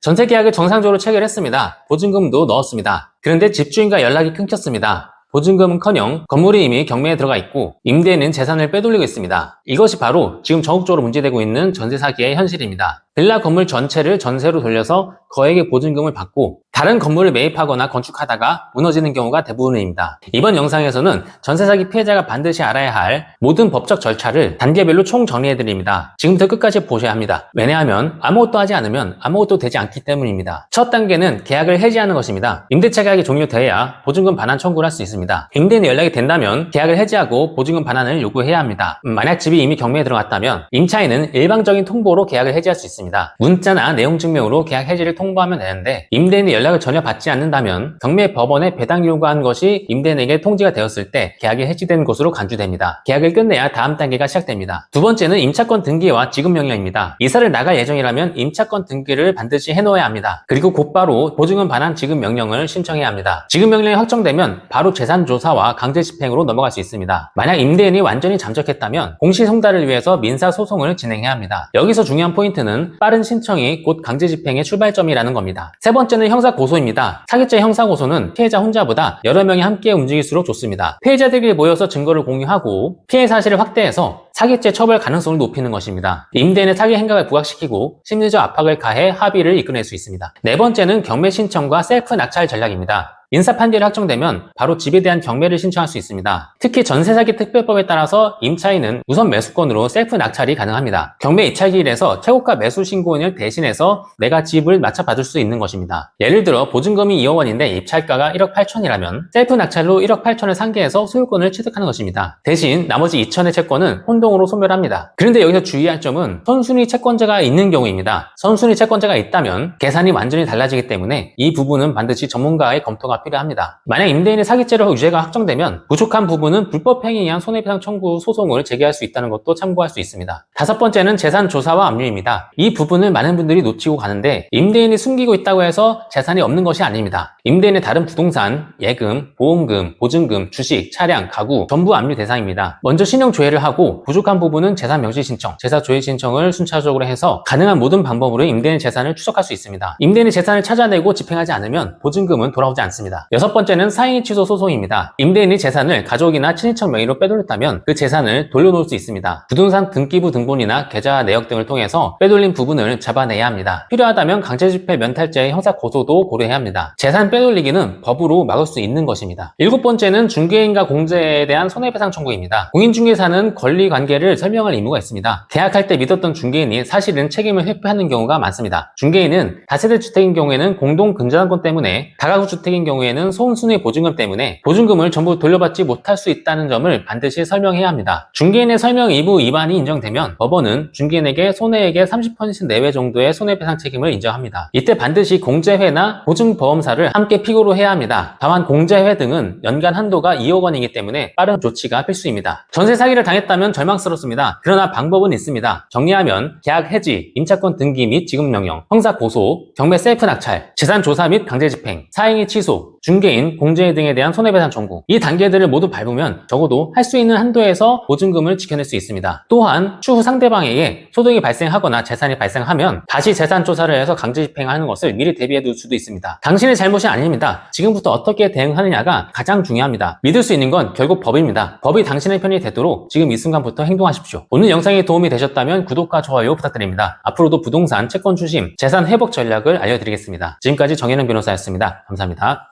전세 계약을 정상적으로 체결했습니다. 보증금도 넣었습니다. 그런데 집주인과 연락이 끊겼습니다. 보증금은커녕 건물이 이미 경매에 들어가 있고 임대인은 재산을 빼돌리고 있습니다. 이것이 바로 지금 전국적으로 문제되고 있는 전세 사기의 현실입니다. 빌라 건물 전체를 전세로 돌려서 거액의 보증금을 받고 다른 건물을 매입하거나 건축하다가 무너지는 경우가 대부분입니다. 이번 영상에서는 전세 사기 피해자가 반드시 알아야 할 모든 법적 절차를 단계별로 총 정리해드립니다. 지금부터 끝까지 보셔야 합니다. 왜냐하면 아무것도 하지 않으면 아무것도 되지 않기 때문입니다. 첫 단계는 계약을 해지하는 것입니다. 임대차 계약이 종료돼야 보증금 반환 청구를 할 수 있습니다. 임대인의 연락이 된다면 계약을 해지하고 보증금 반환을 요구해야 합니다. 만약 집이 이미 경매에 들어갔다면 임차인은 일방적인 통보로 계약을 해지할 수 있습니다. 문자나 내용 증명으로 계약 해지를 통보하면 되는데 임대인의 연락을 전혀 받지 않는다면 경매 법원에 배당 요구한 것이 임대인에게 통지가 되었을 때 계약이 해지된 것으로 간주됩니다. 계약을 끝내야 다음 단계가 시작됩니다. 두 번째는 임차권 등기와 지급 명령입니다. 이사를 나갈 예정이라면 임차권 등기를 반드시 해놓아야 합니다. 그리고 곧바로 보증금 반환 지급 명령을 신청해야 합니다. 지급 명령이 확정되면 바로 재산 조사와 강제 집행으로 넘어갈 수 있습니다. 만약 임대인이 완전히 잠적했다면 공시 송달을 위해서 민사 소송을 진행해야 합니다. 여기서 중요한 포인트는 빠른 신청이 곧 강제 집행의 출발점이라는 겁니다. 세 번째는 형사 고소입니다. 사기죄 형사 고소는 피해자 혼자보다 여러 명이 함께 움직일수록 좋습니다. 피해자들이 모여서 증거를 공유하고 피해 사실을 확대해서 사기죄 처벌 가능성을 높이는 것입니다. 임대인의 사기 행각을 부각시키고 심리적 압박을 가해 합의를 이끌어낼 수 있습니다. 네 번째는 경매 신청과 셀프 낙찰 전략입니다. 인사 판결이 확정되면 바로 집에 대한 경매를 신청할 수 있습니다. 특히 전세사기 특별법에 따라서 임차인은 우선 매수권으로 셀프 낙찰이 가능합니다. 경매 입찰기일에서 최고가 매수 신고인을 대신해서 내가 집을 맞춰받을 수 있는 것입니다. 예를 들어 보증금이 2억 원인데 입찰가가 1억 8천이라면 셀프 낙찰로 1억 8천을 상계해서 소유권을 취득하는 것입니다. 대신 나머지 2천의 채권은 혼동으로 소멸합니다. 그런데 여기서 주의할 점은 선순위 채권자가 있는 경우입니다. 선순위 채권자가 있다면 계산이 완전히 달라지기 때문에 이 부분은 반드시 전문가의 검토가 필요합니다. 만약 임대인의 사기죄로 유죄가 확정되면 부족한 부분은 불법행위에 의한 손해배상 청구 소송을 제기할 수 있다는 것도 참고할 수 있습니다. 다섯 번째는 재산 조사와 압류입니다. 이 부분을 많은 분들이 놓치고 가는데 임대인이 숨기고 있다고 해서 재산이 없는 것이 아닙니다. 임대인의 다른 부동산, 예금, 보험금, 보증금, 주식, 차량, 가구 전부 압류 대상입니다. 먼저 신용 조회를 하고 부족한 부분은 재산 명시 신청, 재산 조회 신청을 순차적으로 해서 가능한 모든 방법으로 임대인의 재산을 추적할 수 있습니다. 임대인의 재산을 찾아내고 집행하지 않으면 보증금은 돌아오지 않습니다. 여섯 번째는 사인이 취소 소송입니다. 임대인이 재산을 가족이나 친인척 명의로 빼돌렸다면 그 재산을 돌려놓을 수 있습니다. 부동산 등기부 등본이나 계좌 내역 등을 통해서 빼돌린 부분을 잡아내야 합니다. 필요하다면 강제집행 면탈죄의 형사 고소도 고려해야 합니다. 재산 빼돌리기는 법으로 막을 수 있는 것입니다. 일곱 번째는 중개인과 공제에 대한 손해배상 청구입니다. 공인중개사는 권리관계를 설명할 의무가 있습니다. 계약할 때 믿었던 중개인이 사실은 책임을 회피하는 경우가 많습니다. 중개인은 다세대 주택인 경우에는 공동 근저당권 때문에 다가구 주택인 경우에는 소은순위 보증금 때문에 보증금을 전부 돌려받지 못할 수 있다는 점을 반드시 설명해야 합니다. 중개인의 설명 일부 위반이 인정되면 법원은 중개인에게 손해액의 30% 내외 정도의 손해배상 책임을 인정합니다. 이때 반드시 공제회나 보증보험사를 함께 피고로 해야 합니다. 다만 공제회 등은 연간 한도가 2억 원이기 때문에 빠른 조치가 필수입니다. 전세 사기를 당했다면 절망스럽습니다. 그러나 방법은 있습니다. 정리하면 계약 해지, 임차권 등기 및 지급명령, 형사 고소, 경매 셀프 낙찰, 재산 조사 및 강제 집행, 사행위 취소, 중개인, 공제회 등에 대한 손해배상 청구, 이 단계들을 모두 밟으면 적어도 할 수 있는 한도에서 보증금을 지켜낼 수 있습니다. 또한 추후 상대방에게 소득이 발생하거나 재산이 발생하면 다시 재산 조사를 해서 강제 집행하는 것을 미리 대비해 둘 수도 있습니다. 당신의 잘못이 아닙니다. 지금부터 어떻게 대응하느냐가 가장 중요합니다. 믿을 수 있는 건 결국 법입니다. 법이 당신의 편이 되도록 지금 이 순간부터 행동하십시오. 오늘 영상이 도움이 되셨다면 구독과 좋아요 부탁드립니다. 앞으로도 부동산, 채권 추심, 재산 회복 전략을 알려드리겠습니다. 지금까지 정혜능 변호사였습니다. 감사합니다.